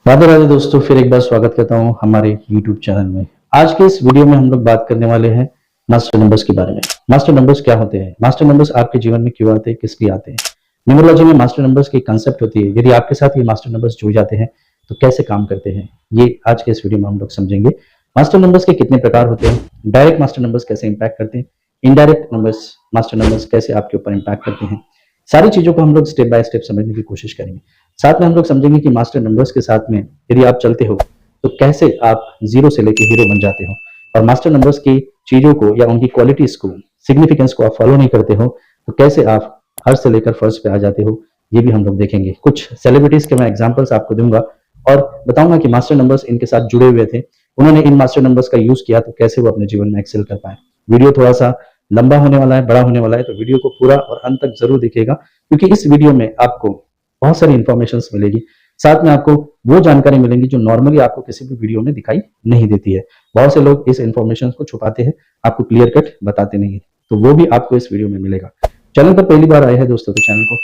राधे राधे दोस्तों, फिर एक बार स्वागत करता हूँ हमारे YouTube चैनल में। आज के इस वीडियो में हम लोग बात करने वाले हैं मास्टर नंबर्स के बारे में। मास्टर नंबर्स क्या होते हैं, मास्टर नंबर्स आपके जीवन में क्यों आते हैं, किस लिए आते हैं। न्यूमरोलॉजी में मास्टर नंबर्स की कंसेप्ट होती है, यदि आपके साथ ये मास्टर नंबर्स जुड़ जाते हैं तो कैसे काम करते हैं, ये आज के इस वीडियो में हम लोग समझेंगे। मास्टर नंबर्स के कितने प्रकार होते हैं, डायरेक्ट मास्टर नंबर्स कैसे इंपैक्ट करते हैं, इनडायरेक्ट नंबर्स मास्टर नंबर्स कैसे आपके ऊपर इंपैक्ट करते हैं, सारी चीजों को हम लोग स्टेप बाय स्टेप समझने की कोशिश करेंगे। साथ में हम लोग समझेंगे कि मास्टर नंबर्स के साथ में यदि आप चलते हो तो कैसे आप जीरो से लेकर हीरो बन जाते हो, और मास्टर नंबर्स की चीजों को या उनकी क्वालिटीज को, सिग्निफिकेंस को आप फॉलो नहीं करते हो तो कैसे आप हर से लेकर फर्स्ट पे आ जाते हो, ये भी हम लोग देखेंगे। कुछ सेलिब्रिटीज के मैं एग्जांपल्स आपको दूंगा और बताऊंगा कि मास्टर नंबर्स इनके साथ जुड़े हुए थे, उन्होंने इन मास्टर नंबर्स का यूज किया तो कैसे वो अपने जीवन में एक्सेल कर पाए। वीडियो थोड़ा सा लंबा होने वाला है, बड़ा होने वाला है, तो वीडियो को पूरा और अंत तक जरूर देखिएगा, क्योंकि इस वीडियो में आपको बहुत सारी इंफॉर्मेशन मिलेगी। साथ में आपको वो जानकारी मिलेंगी जो नॉर्मली आपको किसी भी वीडियो में दिखाई नहीं देती है। बहुत से लोग इस इंफॉर्मेशन को छुपाते हैं, आपको क्लियर कट बताते नहीं है, तो वो भी आपको इस वीडियो में मिलेगा। चैनल पर पहली बार आए हैं दोस्तों तो चैनल को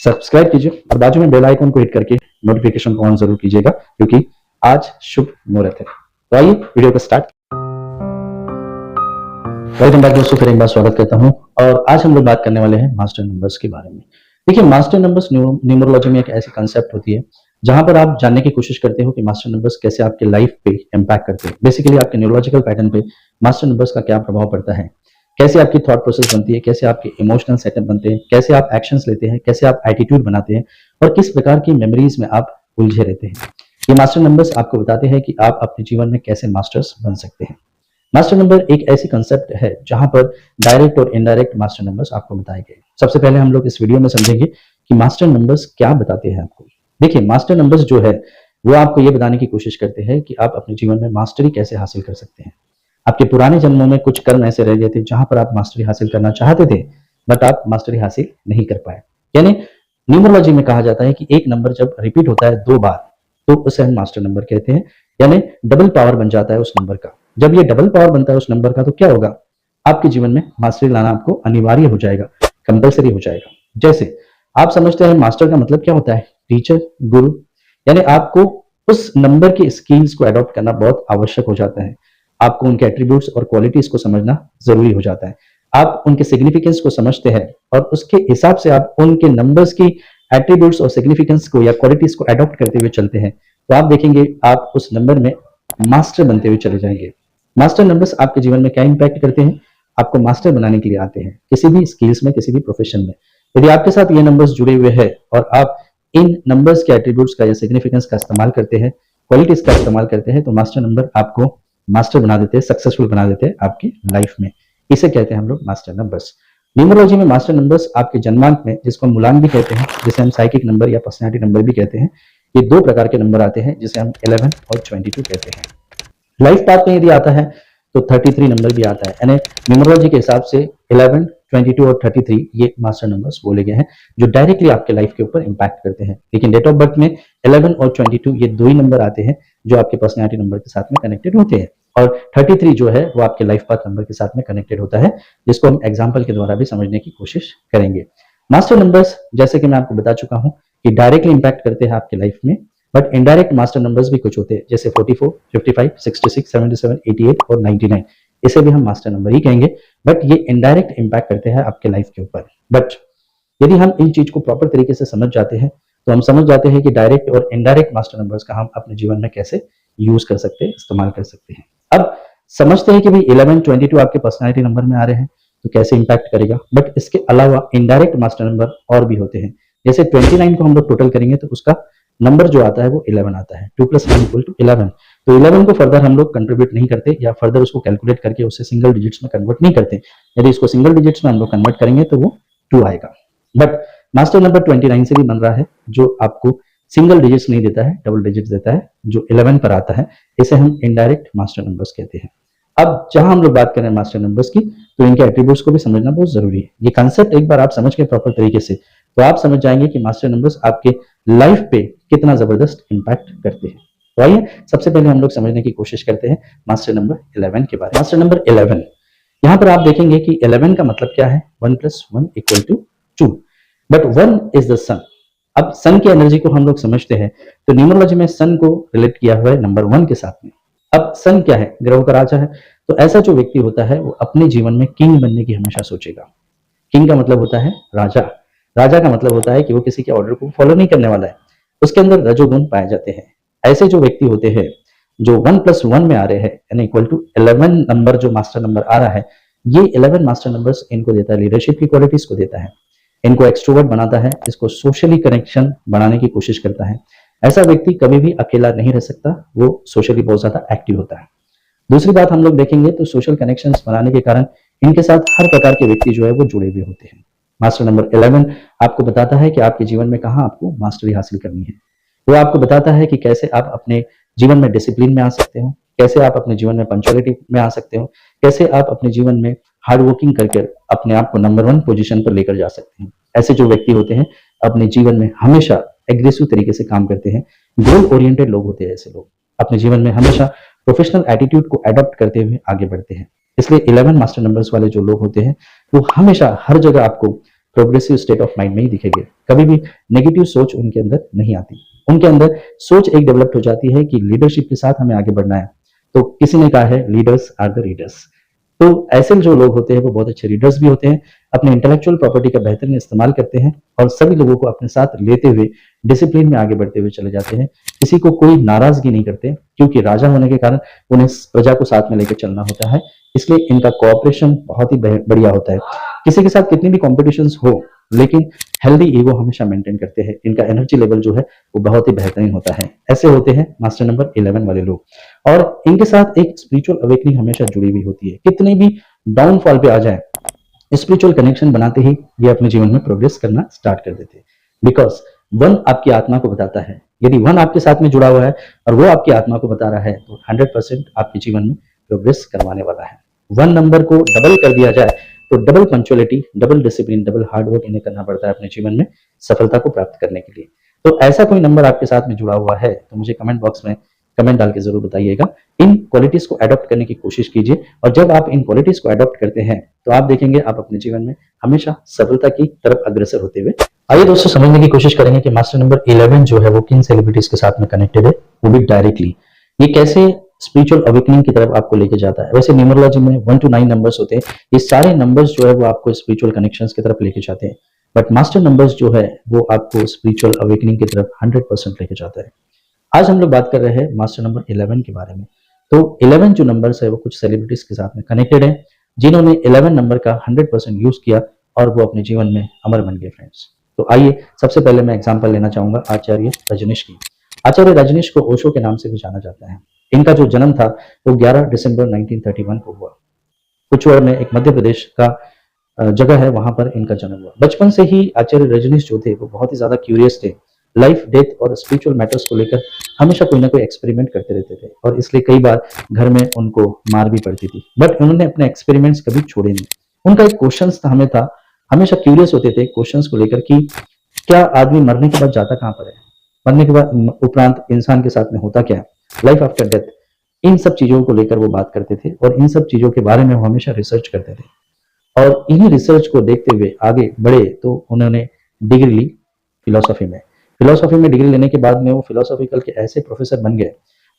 सब्सक्राइब कीजिए और बाजू में बेल आइकन को हिट करके नोटिफिकेशन को ऑन जरूर कीजिएगा, क्योंकि आज शुभ मुहूर्त है। तो आइए वीडियो को स्टार्ट। वेलकम बैक दोस्तों, फिर एक बार स्वागत करता हूं और आज हम लोग बात करने वाले हैं मास्टर नंबर्स के बारे में। देखिए, मास्टर नंबर्स न्यूमरोलॉजी में एक ऐसी कंसेप्ट होती है जहां पर आप जानने की कोशिश करते हो कि मास्टर नंबर्स कैसे आपके लाइफ पे इंपैक्ट करते हैं। बेसिकली आपके न्यूरोलॉजिकल पैटर्न पे मास्टर नंबर्स का क्या प्रभाव पड़ता है, कैसे आपकी थॉट प्रोसेस बनती है, कैसे आपके इमोशनल सेटअप बनते हैं, कैसे आप एक्शंस लेते हैं, कैसे आप एटीट्यूड बनाते हैं और किस प्रकार की मेमोरीज में आप उलझे रहते हैं। ये मास्टर नंबर्स आपको बताते हैं कि आप अपने जीवन में कैसे मास्टर्स बन सकते हैं। मास्टर नंबर एक ऐसी कंसेप्ट है जहां पर डायरेक्ट और इनडायरेक्ट मास्टर नंबर्स आपको बताए गए। सबसे पहले हम लोग इस वीडियो में समझेंगे कि मास्टर नंबर्स क्या बताते हैं आपको। देखिए, मास्टर नंबर्स जो है वो आपको ये बताने की कोशिश करते हैं कि आप अपने जीवन में मास्टरी कैसे हासिल कर सकते हैं। आपके पुराने जन्मों में कुछ कर्म ऐसे रह गए थे जहां पर आप मास्टरी हासिल करना चाहते थे, बट आप मास्टरी हासिल नहीं कर पाए। यानी न्यूमरोलॉजी में कहा जाता है कि एक नंबर जब रिपीट होता है 2 बार तो उसे हम मास्टर नंबर कहते हैं, यानी डबल पावर बन जाता है उस नंबर का। जब ये डबल पावर बनता है उस नंबर का तो क्या होगा, आपके जीवन में मास्टरी लाना आपको अनिवार्य हो जाएगा, कंपलसरी हो जाएगा। जैसे आप समझते हैं मास्टर का मतलब क्या होता है, टीचर, गुरु, यानी आपको उस नंबर की स्किल्स को अडॉप्ट करना बहुत आवश्यक हो जाता है। आपको उनके एट्रीब्यूट्स और क्वालिटीज को समझना जरूरी हो जाता है। आप उनके सिग्निफिकेंस को समझते हैं और उसके हिसाब से आप उनके नंबर्स की एट्रीब्यूट्स और सिग्निफिकेंस को या क्वालिटीज को अडॉप्ट करते हुए चलते हैं, तो आप देखेंगे आप उस नंबर में मास्टर बनते हुए चले जाएंगे। मास्टर नंबर्स आपके जीवन में क्या इंपैक्ट करते हैं, आपको मास्टर बनाने के लिए आते हैं किसी भी स्किल्स में, किसी भी प्रोफेशन में। यदि आपके साथ ये नंबर्स जुड़े हुए हैं और आप इन नंबर्स के एट्रीब्यूट्स का या सिग्निफिकेंस का इस्तेमाल करते हैं, क्वालिटीज का इस्तेमाल करते हैं, तो मास्टर नंबर आपको मास्टर बना देते हैं, सक्सेसफुल बना देते हैं आपकी लाइफ में। इसे कहते हैं हम लोग मास्टर नंबर्स। न्यूमरोलॉजी में मास्टर नंबर्स आपके जन्मांक में, जिसको हम मूलांक भी कहते हैं, जिसे हम साइकिक नंबर या पर्सनैलिटी नंबर भी कहते हैं, ये 2 प्रकार के नंबर आते हैं जिसे हम 11 और 22 कहते हैं। लाइफ पाथ में यदि आता है तो 33 नंबर भी आता है, यानी न्यूमरोलॉजी के हिसाब से 11, 22 और 33 ये मास्टर नंबर्स बोले गए हैं जो डायरेक्टली आपके लाइफ के ऊपर इंपैक्ट करते हैं। लेकिन डेट ऑफ बर्थ में 11 और 22 ये 2 ही नंबर आते हैं जो आपके पर्सनैलिटी नंबर के साथ में कनेक्टेड होते हैं, और 33 जो है वो आपके लाइफ पाथ नंबर के साथ में कनेक्टेड होता है, जिसको हम एग्जाम्पल के द्वारा भी समझने की कोशिश करेंगे। मास्टर नंबर्स, जैसे कि मैं आपको बता चुका हूं, कि डायरेक्टली इंपैक्ट करते हैं आपके लाइफ में, बट इनडायरेक्ट मास्टर नंबर्स भी कुछ होते हैं, जैसे 44, 55, 66, 77, 88 और 99। इसे भी हम मास्टर नंबर ही कहेंगे, बट ये इनडायरेक्ट इंपैक्ट करते हैं आपके लाइफ के ऊपर। बट यदि हम इन चीज को प्रॉपर तरीके से समझ जाते हैं तो हम समझ जाते हैं कि डायरेक्ट और इनडायरेक्ट मास्टर नंबर्स का हम अपने जीवन में कैसे यूज कर सकते हैं, इस्तेमाल कर सकते हैं। अब समझते हैं कि भाई 11, 22 आपके पर्सनैलिटी नंबर में आ रहे हैं तो कैसे इंपैक्ट करेगा, बट इसके अलावा इनडायरेक्ट मास्टर नंबर और भी होते हैं। जैसे 29 को हम लोग टोटल करेंगे तो उसका नंबर जो आता है वो 11 आता है, 2 + 1 = 11। तो 11 को फर्दर हम लोग कंट्रीब्यूट नहीं करते या फर्दर उसको कैलकुलेट करके उससे सिंगल डिजिट्स में कन्वर्ट नहीं करते। यदि इसको सिंगल डिजिट्स में हम लोग कन्वर्ट करेंगे तो वो 2 आएगा। बट मास्टर नंबर 29 से भी बन रहा है जो आपको सिंगल डिजिट्स नहीं देता है, डबल डिजिट्स देता है, जो 11 पर आता है। इसे हम इनडायरेक्ट मास्टर नंबर्स कहते हैं। अब जहां हम लोग बात कर रहे हैं मास्टर नंबर्स की, तो इनके एट्रीब्यूट्स को भी समझना बहुत जरूरी है। ये कंसेप्ट एक बार आप समझ के प्रॉपर तरीके से, तो आप समझ जाएंगे कि मास्टर नंबर्स आपके लाइफ पे कितना जबरदस्त इंपैक्ट करते हैं। तो आइए सबसे पहले हम लोग समझने की कोशिश करते हैं मास्टर नंबर 11 के बारे में। मास्टर नंबर 11, यहाँ पर आप देखेंगे कि 11 का मतलब क्या है, 1 + 1 = 2, बट 1 इज द सन। अब सन की एनर्जी को हम लोग समझते हैं, तो न्यूमरोलॉजी में सन को रिलेट किया हुआ है नंबर 1 के साथ में। अब सन क्या है? ग्रहों का राजा है। तो ऐसा जो व्यक्ति होता है वो अपने जीवन में किंग बनने की हमेशा सोचेगा। किंग का मतलब होता है राजा। राजा का मतलब होता है कि वो किसी के ऑर्डर को फॉलो नहीं करने वाला है। उसके अंदर रजोगुण पाए जाते हैं। ऐसे जो व्यक्ति होते हैं जो 1+1 में आ रहे हैं यानी इक्वल टू 11 नंबर जो मास्टर नंबर आ रहा है, ये 11 मास्टर नंबर्स इनको देता है, लीडरशिप की क्वालिटीज को देता है, इनको एक्सट्रोवर्ट बनाता है, इसको सोशली कनेक्शन बनाने की कोशिश करता है। ऐसा व्यक्ति कभी भी अकेला नहीं रह सकता, वो सोशली बहुत ज्यादा एक्टिव होता है। दूसरी बात हम लोग देखेंगे तो सोशल कनेक्शंस बनाने के कारण इनके साथ हर प्रकार के व्यक्ति जो है वो जुड़े हुए होते हैं। मास्टर नंबर 11 आपको बताता है कि आपके जीवन में कहाँ आपको मास्टरी हासिल करनी है। वो आपको बताता है कि कैसे आप अपने जीवन में डिसिप्लिन में आ सकते हो, कैसे आप अपने जीवन में पंक्चुअलिटी में आ सकते हो, कैसे आप अपने जीवन में हार्ड वर्किंग करके अपने आप को नंबर 1 पोजीशन पर लेकर जा सकते हैं। ऐसे जो व्यक्ति होते हैं अपने जीवन में हमेशा एग्रेसिव तरीके से काम करते हैं, गोल ओरिएंटेड लोग होते हैं। ऐसे लोग अपने जीवन में हमेशा प्रोफेशनल एटीट्यूड को अडॉप्ट करते हुए आगे बढ़ते हैं। इसलिए 11 मास्टर नंबर्स वाले जो लोग होते हैं वो हमेशा हर जगह आपको प्रोग्रेसिव स्टेट ऑफ माइंड में ही दिखेंगे। कभी भी नेगेटिव सोच उनके अंदर नहीं आती। उनके अंदर सोच एक डेवलप हो जाती है कि लीडरशिप के साथ हमें आगे बढ़ना है। तो किसी ने कहा है लीडर्स आर द रीडर्स। तो ऐसे जो लोग होते हैं वो बहुत अच्छे रीडर्स भी होते हैं, अपने इंटेलेक्चुअल प्रॉपर्टी का बेहतरीन इस्तेमाल करते हैं और सभी लोगों को अपने साथ लेते हुए डिसिप्लिन में आगे बढ़ते हुए चले जाते हैं। किसी को कोई नाराजगी नहीं करते क्योंकि राजा होने के कारण उन्हें प्रजा को साथ में लेकर चलना होता है। इसलिए इनका कोऑपरेशन बहुत ही बढ़िया होता है। किसी के साथ कितनी भी कॉम्पिटिशंस हो लेकिन हेल्दी ईगो हमेशा मेंटेन करते हैं। इनका एनर्जी लेवल जो है वो बहुत ही बेहतरीन होता है। ऐसे होते हैं मास्टर नंबर 11 वाले लोग और इनके साथ एक स्पिरिचुअल अवेकनिंग हमेशा जुड़ी हुई होती है। कितने भी डाउनफॉल पे आ जाए, स्पिरिचुअल कनेक्शन बनाते ही ये अपने जीवन में प्रोग्रेस करना स्टार्ट कर देते हैं। बिकॉज 1 आपकी आत्मा को बताता है। यदि 1 आपके साथ में जुड़ा हुआ है और वो आपकी आत्मा को बता रहा है तो 100% आपके जीवन में प्रोग्रेस करवाने वाला है। 1 नंबर को डबल कर दिया जाए तो double punctuality, double discipline, double hard work इन्हें करना पड़ता है अपने जीवन में सफलता को प्राप्त करने के लिए। तो ऐसा कोई नंबर आपके साथ में जुड़ा हुआ है तो मुझे कमेंट बॉक्स में कमेंट डाल के जरूर बताइएगा। इन क्वालिटीज को अडॉप्ट करने की कोशिश कीजिए और जब आप इन क्वालिटीज को अडॉप्ट करते हैं तो आप देखेंगे आप अपने जीवन में हमेशा सफलता की तरफ अग्रसर होते हुए। आइए दोस्तों समझने की कोशिश करेंगे कि मास्टर नंबर 11 जो है वो किन सेलिब्रिटीज के साथ में कनेक्टेड है, वो भी डायरेक्टली। ये कैसे स्पिरिचुअल अवेकनिंग की तरफ आपको लेके जाता है। वैसे न्यूमरोलॉजी में 1 to 9 नंबर्स होते हैं। ये सारे नंबर्स जो है वो आपको स्पिरिचुअल कनेक्शंस की तरफ लेके जाते हैं, बट मास्टर नंबर्स जो है वो आपको स्पिरिचुअल अवेकनिंग की तरफ 100% लेके जाता है। आज हम लोग बात कर रहे हैं मास्टर नंबर 11 के बारे में। तो 11 जो नंबर्स है वो कुछ सेलिब्रिटीज के साथ में कनेक्टेड है जिन्होंने 11 नंबर का 100% यूज किया और वो अपने जीवन में अमर बन गए फ्रेंड्स। तो आइए सबसे पहले मैं एग्जांपल लेना चाहूंगा आचार्य रजनीश की। आचार्य रजनीश को ओशो के नाम से भी जाना जाता है। इनका जो जन्म था वो 11 दिसंबर 1931 को हुआ। कुचुअर में एक मध्य प्रदेश का जगह है, वहां पर इनका जन्म हुआ। बचपन से ही आचार्य रजनीश जो थे वो बहुत ही ज्यादा क्यूरियस थे। लाइफ, डेथ और स्पिरिचुअल मैटर्स को लेकर हमेशा कोई ना कोई एक्सपेरिमेंट करते रहते थे और इसलिए कई बार घर में उनको मार भी पड़ती थी, बट उन्होंने अपने एक्सपेरिमेंट्स कभी छोड़े नहीं। उनका एक क्वेश्चन था, हमेशा क्यूरियस होते थे क्वेश्चंस को लेकर कि क्या आदमी मरने के बाद जाता कहाँ पर है, मरने के बाद उपरांत इंसान के साथ में होता क्या है, लाइफ आफ्टर डेथ। इन सब चीजों को लेकर वो बात करते थे और इन सब चीजों के बारे में वो हमेशा रिसर्च करते थे और इन्हीं रिसर्च को देखते हुए आगे बढ़े तो उन्होंने डिग्री ली फिलोसॉफी में। फिलोसॉफी में डिग्री लेने के बाद में वो फिलोसॉफिकल के ऐसे प्रोफेसर बन गए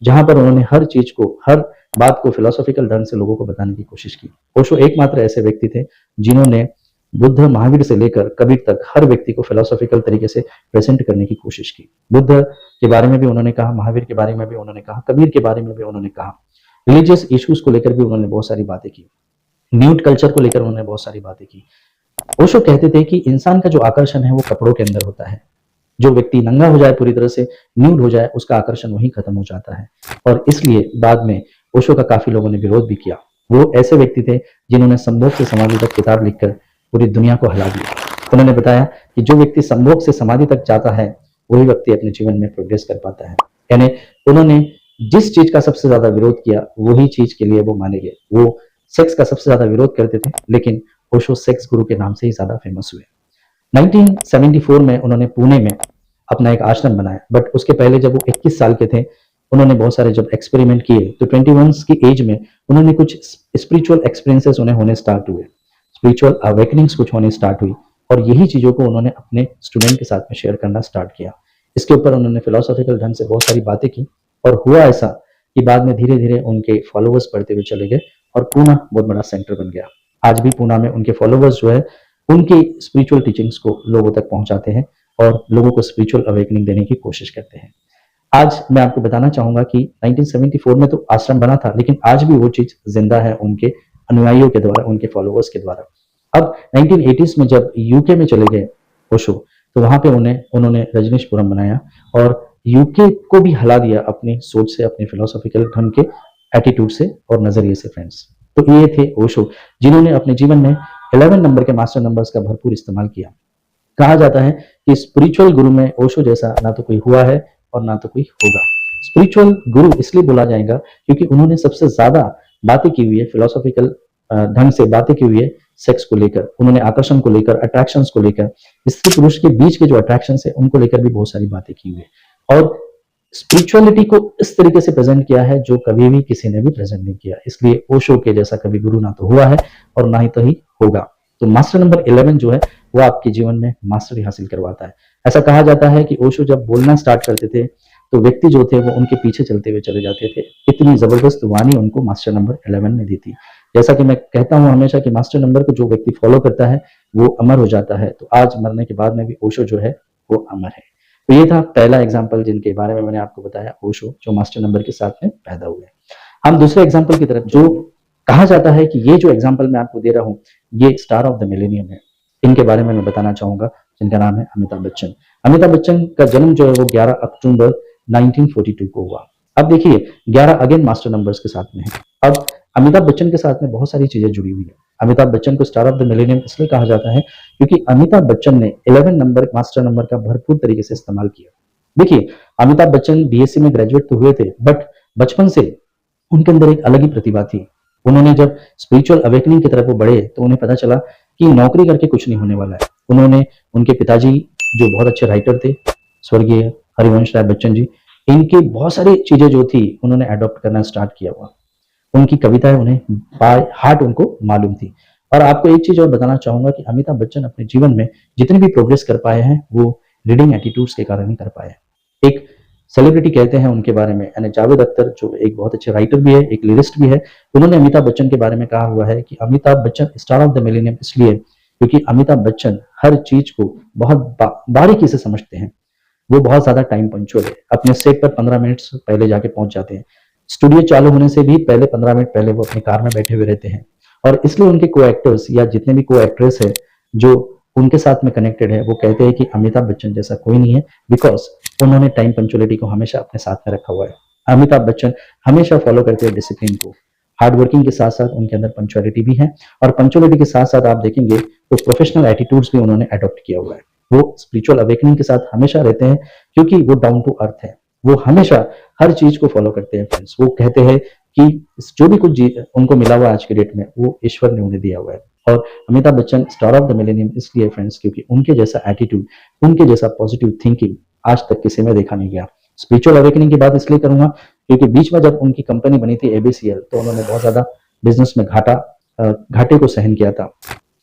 जहां पर उन्होंने हर चीज को, हर बात को फिलोसॉफिकल ढंग से लोगों को बताने की कोशिश की। ओशो एकमात्र ऐसे व्यक्ति थे जिन्होंने बुद्ध, महावीर से लेकर कबीर तक हर व्यक्ति को फिलोसॉफिकल तरीके से प्रेजेंट करने की कोशिश की। बुद्ध के बारे में भी उन्होंने कहा, महावीर के बारे में भी उन्होंने कहा, कबीर के बारे में भी उन्होंने कहा। रिलीजियस इश्यूज को लेकर भी उन्होंने बहुत सारी बातें की, न्यूड कल्चर को लेकर उन्होंने बहुत सारी बातें की। ओशो कहते थे कि इंसान का जो आकर्षण है वो कपड़ों के अंदर होता है। जो व्यक्ति नंगा हो जाए, पूरी तरह से न्यूड हो जाए, उसका आकर्षण वहीं खत्म हो जाता है और इसलिए बाद में ओशो का काफी लोगों ने विरोध भी किया। वो ऐसे व्यक्ति थे जिन्होंने संभोग से समाधि तक किताब लिखकर पूरी दुनिया को हिला दिया। उन्होंने बताया कि जो व्यक्ति संभोग से समाधि तक जाता है वही व्यक्ति अपने जीवन में प्रोग्रेस कर पाता है। यानी उन्होंने जिस चीज का सबसे ज्यादा विरोध किया वही चीज के लिए वो माने गए। वो सेक्स का सबसे ज्यादा विरोध करते थे लेकिन ओशो सेक्स गुरु के नाम से ही ज्यादा फेमस हुए। 1974 में उन्होंने पुणे में अपना एक आश्रम बनाया, बट उसके पहले जब वो 21 साल के थे उन्होंने बहुत सारे जब एक्सपेरिमेंट किए तो 21 की एज में उन्होंने कुछ स्पिरिचुअल एक्सपीरियंसेस उन्हें होने स्टार्ट हुए, स्पिरिचुअल अवेकनिंग्स कुछ होने स्टार्ट हुई। और यही चीज़ों को उन्होंने अपने स्टूडेंट के साथ में शेयर करना स्टार्ट किया। इसके ऊपर उन्होंने फिलोसॉफिकल ढंग से बहुत सारी बातें की और हुआ ऐसा कि बाद में धीरे धीरे उनके फॉलोवर्स बढ़ते हुए चले गए और पूना बहुत बड़ा सेंटर बन गया। आज भी पूना में उनके फॉलोवर्स जो है उनकी स्पिरिचुअल टीचिंग्स को लोगों तक पहुंचाते हैं और लोगों को स्पिरिचुअल अवेकनिंग देने की कोशिश करते हैं। आज मैं आपको बताना चाहूंगा कि 1974 में तो आश्रम बना था, लेकिन आज भी वो चीज जिंदा है उनके अनुयायियों के द्वारा, उनके फॉलोवर्स के द्वारा। अब 1980s में जब यूके में चले गए ओशो, तो वहां पे उन्होंने रजनीशपुरम बनाया और यूके को भी हिला दिया अपनी सोच से, अपने फिलोसॉफिकल ढंग के एटीट्यूड से और नजरिए से फ्रेंड्स। तो ये थे ओशो, जिन्होंने अपने जीवन में 11 नंबर के मास्टर नंबर्स का भरपूर इस्तेमाल किया। कहा जाता है कि स्पिरिचुअल गुरु में ओशो जैसा ना तो कोई हुआ है और ना तो कोई होगा। स्पिरिचुअल गुरु इसलिए बोला जाएगा क्योंकि उन्होंने सबसे ज्यादा बातें की हुई है, फिलोसॉफिकल ढंग से बातें की हुई है सेक्स को लेकर, उन्होंने आकर्षण को लेकर, अट्रैक्शंस को लेकर, स्त्री पुरुष के बीच के जो अट्रैक्शंस है उनको लेकर भी बहुत सारी बातें की हुई है और स्पिरिचुअलिटी को इस तरीके से प्रेजेंट किया है जो कभी भी किसी ने भी प्रेजेंट नहीं किया। इसलिए ओशो के जैसा कभी गुरु ना तो हुआ है और ना ही होगा। तो मास्टर नंबर 11 जो है वो आपके जीवन में मास्टरी हासिल करवाता है। ऐसा कहा जाता है कि ओशो जब बोलना स्टार्ट करते थे तो व्यक्ति जो थे वो उनके पीछे चलते हुए चले जाते थे। इतनी जबरदस्त वाणी उनको मास्टर नंबर 11 ने दी थी। जैसा कि मैं कहता हूं हमेशा कि मास्टर नंबर को जो व्यक्ति फॉलो करता है वो अमर हो जाता है। तो आज मरने के बाद में भी ओशो जो है वो अमर है। तो ये था पहला एग्जाम्पल जिनके बारे में मैंने आपको बताया, ओशो, जो मास्टर नंबर के साथ में पैदा हुए। हम दूसरे एग्जाम्पल की तरफ, जो कहा जाता है कि ये जो एग्जाम्पल मैं आपको दे रहा हूँ ये स्टार ऑफ द मिलेनियम है, इनके बारे में मैं बताना चाहूंगा, जिनका नाम है अमिताभ बच्चन। अमिताभ बच्चन का जन्म जो है वो 11 अक्टूबर 1942 को हुआ। अब देखिए 11 अगेन मास्टर नंबर्स के साथ में है। अब अमिताभ बच्चन के साथ में बहुत सारी चीजें जुड़ी हुई है। अमिताभ बच्चन को स्टार ऑफ द मिलेनियम इसलिए कहा जाता है क्योंकि अमिताभ बच्चन ने 11 नंबर मास्टर नंबर का भरपूर तरीके से इस्तेमाल किया। देखिए अमिताभ बच्चन बीएससी में ग्रेजुएट तो हुए थे, बट बचपन से उनके अंदर एक अलग ही प्रतिभा थी। उन्होंने जब स्पिरिचुअल अवेकनिंग की तरफ वो बढ़े तो उन्हें पता चला कि नौकरी करके कुछ नहीं होने वाला है। उन्होंने, उनके पिताजी जो बहुत अच्छे राइटर थे, स्वर्गीय हरिवंश राय बच्चन जी, इनकी बहुत सारी चीजें जो थी उन्होंने अडॉप्ट करना स्टार्ट किया हुआ। उनकी कविताएं उन्हें बाय हार्ट उनको मालूम थी। और आपको एक चीज और बताना चाहूंगा कि अमिताभ बच्चन अपने जीवन में जितने भी प्रोग्रेस कर पाए हैं वो रीडिंग एटीट्यूड्स के कारण ही कर पाए हैं। एक सेलिब्रिटी कहते हैं उनके बारे में, यानी जावेद अख्तर, जो एक बहुत अच्छे राइटर भी है, एक लिरिस्ट भी है, उन्होंने अमिताभ बच्चन के बारे में कहा हुआ है कि Amitabh Bachchan star of the millennium इसलिए क्योंकि अमिताभ बच्चन हर चीज को बहुत बारीकी से समझते हैं। वो बहुत ज्यादा टाइम पंचुअल है, अपने सेट पर 15 मिनट पहले जाके पहुंच जाते हैं। स्टूडियो चालू होने से भी पहले 15 मिनट पहले वो अपनी कार में बैठे हुए रहते हैं। और इसलिए उनके को एक्टर्स या जितने भी को एक्ट्रेस है जो उनके साथ में कनेक्टेड है वो कहते हैं कि अमिताभ बच्चन जैसा कोई नहीं है, बिकॉज उन्होंने टाइम पंचुअलिटी को हमेशा अपने साथ में रखा हुआ है। अमिताभ बच्चन हमेशा फॉलो करते हैं डिसिप्लिन को। हार्ड वर्किंग के साथ साथ उनके अंदर पंचुअलिटी भी है, और पंचुअलिटी के साथ साथ आप देखेंगे तो प्रोफेशनल एटीट्यूड्स भी उन्होंने अडॉप्ट किया हुआ है। वो स्पिरिचुअल अवेकनिंग के साथ हमेशा रहते हैं क्योंकि वो डाउन टू अर्थ है। वो हमेशा हर चीज को फॉलो करते हैं फ्रेंड्स। वो कहते हैं कि जो भी कुछ उनको मिला हुआ आज के डेट में वो ईश्वर ने उन्हें दिया हुआ है। और Amitabh Bachchan star of the millennium इसलिए फ्रेंड्स क्योंकि उनके जैसा एटीट्यूड, उनके जैसा पॉजिटिव थिंकिंग आज तक किसी में देखा नहीं गया। स्पिरिचुअल अवेकनिंग की बात इसलिए करूंगा क्योंकि बीच में जब उनकी कंपनी बनी थी एबीसीएल, तो उन्होंने बहुत ज्यादा बिजनेस में घाटे को सहन किया था।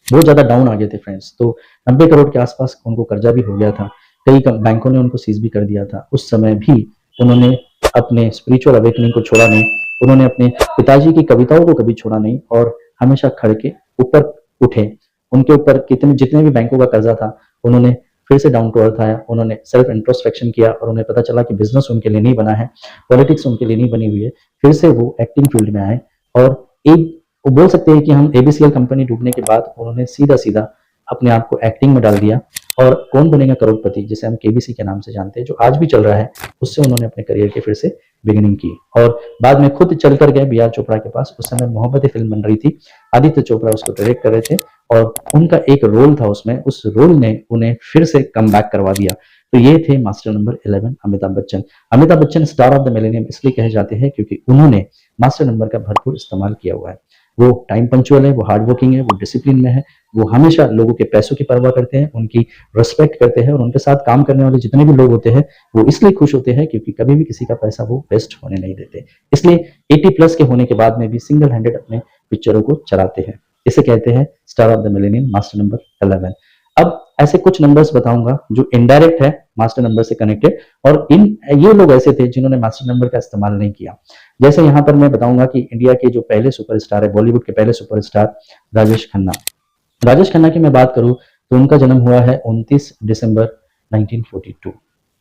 बहुत ज्यादा डाउन आ गए थे फ्रेंड्स। तो 90 करोड़ के आसपास उनको कर्जा भी हो गया था। कई बैंकों ने उनको सीज भी कर दिया था। उस समय भी उन्होंने अपने स्पिरिचुअल अवेकनिंग को छोड़ा नहीं। उन्होंने अपने पिताजी की कविताओं को कभी छोड़ा नहीं और हमेशा खड़े के ऊपर उठे। उनके ऊपर जितने भी बैंकों का कर्जा था उन्होंने फिर से डाउन टू अर्थ आया। उन्होंने सेल्फ इंट्रोस्पेक्शन किया और उन्हें पता चला कि बिजनेस उनके लिए नहीं बना है, पॉलिटिक्स उनके लिए नहीं बनी हुई है। फिर से वो एक्टिंग फील्ड में आए और एक वो बोल सकते हैं कि हम एबीसीएल कंपनी डूबने के बाद उन्होंने सीधा सीधा अपने आप को एक्टिंग में डाल दिया और कौन बनेगा करोड़पति, जिसे हम केबीसी के नाम से जानते हैं, जो आज भी चल रहा है, उससे उन्होंने अपने करियर के फिर से बिगिनिंग की। और बाद में खुद चल कर गए बीआर चोपड़ा के पास। उस समय मोहब्बतें फिल्म बन रही थी, आदित्य चोपड़ा उसको डायरेक्ट कर रहे थे और उनका एक रोल था उसमें, उस रोल ने उन्हें फिर से कम बैक करवा दिया। तो ये थे master number 11 Amitabh Bachchan. Amitabh Bachchan star of the millennium इसलिए कहे जाते हैं क्योंकि उन्होंने मास्टर नंबर का भरपूर इस्तेमाल किया हुआ है। वो टाइम पंचुअल है, वो हार्ड वर्किंग है, वो डिसिप्लिन में है, वो हमेशा लोगों के पैसों की परवाह करते हैं, उनकी रिस्पेक्ट करते हैं और उनके साथ काम करने वाले जितने भी लोग होते हैं वो इसलिए खुश होते हैं क्योंकि कभी भी किसी का पैसा वो वेस्ट होने नहीं देते। इसलिए 80 प्लस के होने के बाद में भी सिंगल हैंडेड अपने पिक्चरों को चलाते हैं। इसे कहते हैं star of the millennium master number 11। अब ऐसे कुछ नंबर्स बताऊंगा जो इनडायरेक्ट है मास्टर नंबर से कनेक्टेड, और इन ये लोग ऐसे थे जिन्होंने मास्टर नंबर का इस्तेमाल नहीं किया। जैसे यहाँ पर मैं बताऊंगा कि इंडिया के जो पहले सुपरस्टार है, बॉलीवुड के पहले सुपरस्टार राजेश खन्ना। राजेश खन्ना की मैं बात करूं तो उनका जन्म हुआ है 29 दिसंबर 1942।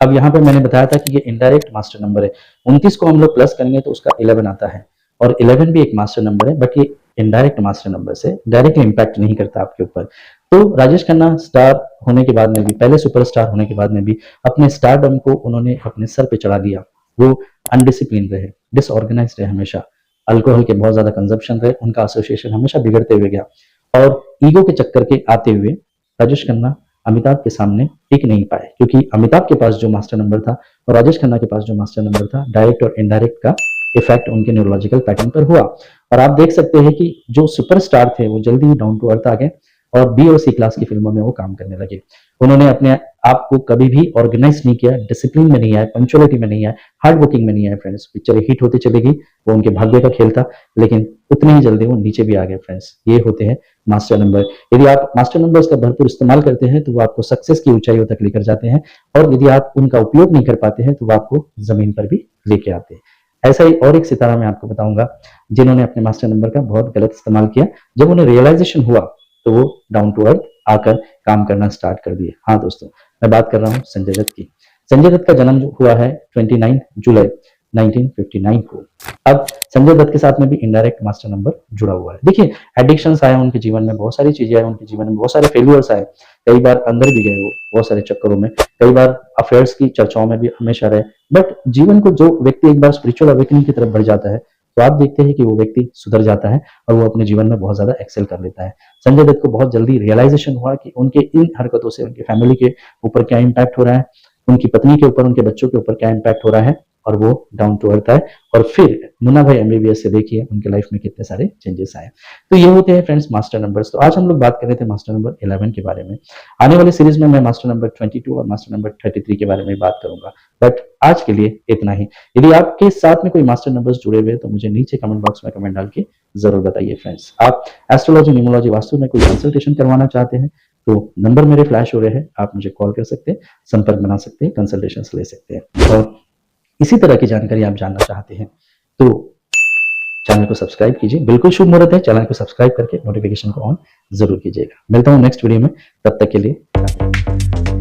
अब यहाँ पे मैंने बताया था कि ये इनडायरेक्ट मास्टर नंबर है। 29 को हम लोग प्लस करेंगे तो उसका 11 आता है, और 11 भी एक मास्टर नंबर है, बट ये इनडायरेक्ट मास्टर नंबर से डायरेक्टली इंपैक्ट नहीं करता आपके ऊपर। तो राजेश खन्ना स्टार होने के बाद में भी, पहले सुपरस्टार होने के बाद में भी, अपने स्टारडम को उन्होंने अपने सर पे चढ़ा दिया। वो अनडिसिप्लिन रहे, डिसऑर्गेनाइज रहे, हमेशा अल्कोहल के बहुत ज्यादा कंजप्शन रहे, उनका एसोसिएशन हमेशा बिगड़ते हुए गया, और ईगो के चक्कर के आते हुए राजेश खन्ना अमिताभ के सामने टिक नहीं पाए, क्योंकि अमिताभ के पास जो मास्टर नंबर था और राजेश खन्ना के पास जो मास्टर नंबर था, डायरेक्ट और इनडायरेक्ट का इफेक्ट उनके न्यूरोलॉजिकल पैटर्न पर हुआ। और आप देख सकते हैं कि जो सुपरस्टार थे वो जल्दी ही डाउन टू अर्थ आ गए और बी और सी क्लास की फिल्मों में वो काम करने लगे। उन्होंने अपने आप को कभी भी ऑर्गेनाइज नहीं किया, डिसिप्लिन में नहीं आए, पंचुअलिटी में नहीं आए, हार्ड वर्किंग में नहीं आए फ्रेंड्स। पिक्चर हिट होती चलेगी, वो उनके भाग्य का खेल था, लेकिन उतने ही जल्दी वो नीचे भी आ गए फ्रेंड्स। ये होते हैं मास्टर नंबर। यदि आप मास्टर नंबर्स का भरपूर इस्तेमाल करते हैं तो वो आपको सक्सेस की ऊंचाइयों तक लेकर जाते हैं, और यदि आप उनका उपयोग नहीं कर पाते हैं तो वो आपको जमीन पर भी लेके आते हैं। ऐसा ही और एक सितारा मैं आपको बताऊंगा जिन्होंने अपने मास्टर नंबर का बहुत गलत इस्तेमाल किया। जब उन्हें रियलाइजेशन हुआ तो वो डाउन टू अर्थ आकर काम करना स्टार्ट कर दिए। हाँ दोस्तों, मैं बात कर रहा हूँ संजय दत्त की। संजय दत्त का जन्म हुआ है 29 जुलाई 1959 को। अब संजय दत्त के साथ में भी इनडायरेक्ट मास्टर नंबर जुड़ा हुआ है। देखिए, एडिक्शंस आए उनके जीवन में, बहुत सारी चीजें आई उनके जीवन में, बहुत सारे फेल्यूर्स आए, कई बार अंदर भी गए वो बहुत सारे चक्करों में, कई बार अफेयर्स की चर्चाओं में भी हमेशा रहे। बट जीवन को जो व्यक्ति एक बार स्पिरिचुअल अवेकनिंग की तरफ बढ़ जाता है तो आप देखते हैं कि वो व्यक्ति सुधर जाता है और वो अपने जीवन में बहुत ज्यादा एक्सेल कर लेता है। संजय दत्त को बहुत जल्दी रियलाइजेशन हुआ कि उनके इन हरकतों से उनकी फैमिली के ऊपर क्या इम्पैक्ट हो रहा है, उनकी पत्नी के ऊपर, उनके बच्चों के ऊपर क्या इम्पैक्ट हो रहा है, और वो डाउन टू अर्थ आए। और फिर मुन्ना भाई एमबीबीएस से देखिए उनके लाइफ में कितने सारे चेंजेस आए। तो ये होते हैं फ्रेंड्स मास्टर नंबर्स। तो आज हम लोग बात कर रहे थे मास्टर नंबर 11 के बारे में। आने वाली सीरीज में मैं मास्टर नंबर 22 और मास्टर नंबर 33 के बारे में बात करूंगा, बट आज के लिए इतना ही। यदि आपके साथ में कोई मास्टर नंबर्स जुड़े हुए तो मुझे नीचे कमेंट बॉक्स में कमेंट डाल के जरूर बताइए फ्रेंड्स। आप एस्ट्रोलॉजी, न्यूमरोलॉजी, वास्तु में कोई कंसल्टेशन करवाना चाहते हैं तो नंबर मेरे फ्लैश हो रहे हैं, आप मुझे कॉल कर सकते हैं, संपर्क बना सकते हैं, कंसल्टेशन ले सकते हैं। और इसी तरह की जानकारी आप जानना चाहते हैं तो चैनल को सब्सक्राइब कीजिए। बिल्कुल शुभ मुहूर्त है, चैनल को सब्सक्राइब करके नोटिफिकेशन को ऑन जरूर कीजिएगा। मिलता हूं नेक्स्ट वीडियो में, तब तक के लिए।